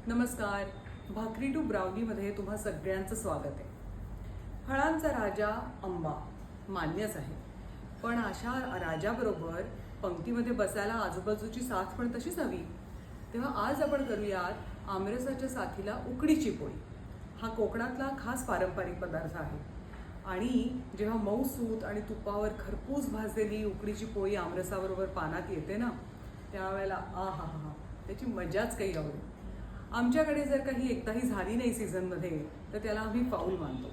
नमस्कार. भाकरी टू ब्राउनीमध्ये तुम्हा सगळ्यांचं स्वागत आहे. फळांचा राजा आंबा मान्यच आहे, पण अशा राजाबरोबर पंक्तीमध्ये बसायला आजूबाजूची साथ पण तशीच हवी. तेव्हा आज आपण करूयात आमरसाच्या साथीला उकडीची पोळी. हा कोकणातला खास पारंपरिक पदार्थ आहे आणि जेव्हा मऊसूत आणि तुपावर खरपूस भाजलेली उकडीची पोळी आमरसाबरोबर पानात येते ना, त्यावेळेला आ हा हा, त्याची मजाच काही आवडेल. आमच्याकडे जर काही एकदाही झाली नाही सीझनमध्ये तर त्याला आम्ही फाऊल मानतो.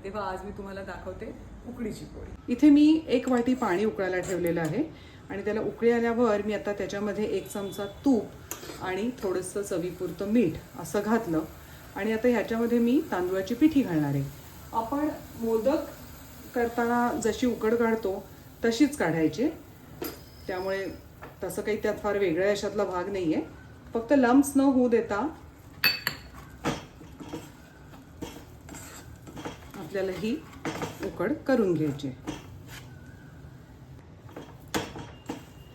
तेव्हा आज मी तुम्हाला दाखवते उकडीची पोळी. इथे मी 1 वाटी पाणी उकळायला ठेवलेलं आहे आणि त्याला उकळी आल्यावर मी आता त्याच्यामध्ये 1 चमचा तूप आणि थोडंसं चवीपुरतं मीठ असं घातलं आणि आता ह्याच्यामध्ये मी तांदूळाची पिठी घालणार आहे. आपण मोदक करताना जशी उकड काढतो तशीच काढायची, त्यामुळे तसं काही त्यात फार वेगळ्या अशातला भाग नाही आहे. फक्त लम्प्स न होऊ देता आपल्याला ही उकड करून घ्यायची.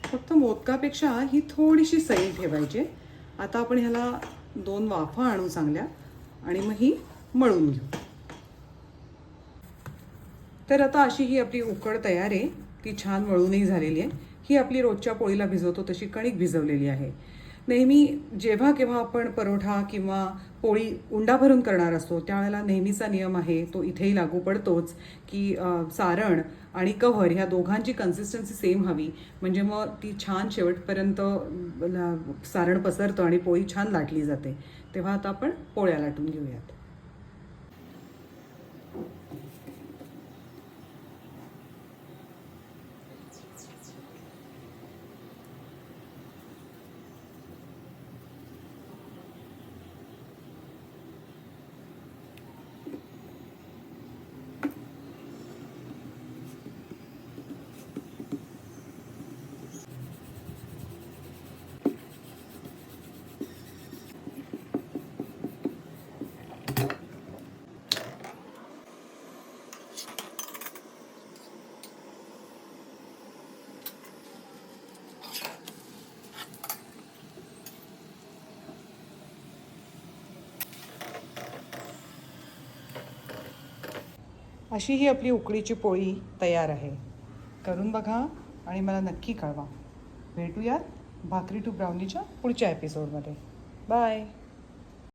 फक्त मोदकापेक्षा ही थोडीशी सैल ठेवायची. आता आपण ह्याला 2 वाफा आणू चांगल्या आणि मग ही मळून घेऊ. तर आता अशी ही आपली उकड तयार आहे. ती छान मळूनही झालेली आहे. ही आपली रोजच्या पोळीला भिजवतो तशी कणिक भिजवलेली आहे. नेहमी जेव्हा केव्हा आपण परोठा किंवा पोळी उंडा भरून करणार असतो त्यावेळेला नेहमीचा नियम आहे, तो इथेही लागू पडतोच, की सारण आणि कव्हर ह्या दोघांची कन्सिस्टन्सी सेम हवी, म्हणजे मग ती छान शेवटपर्यंत सारण पसरतं आणि पोळी छान लाटली जाते. तेव्हा आता आपण पोळ्या लाटून घेऊयात. अशी ही आपली उकडीची पोळी तयार आहे. करून बघा आणि मला नक्की कळवा. भेटूयात भाकरी टू ब्राउनीच्या पुढच्या एपिसोडमध्ये. बाय.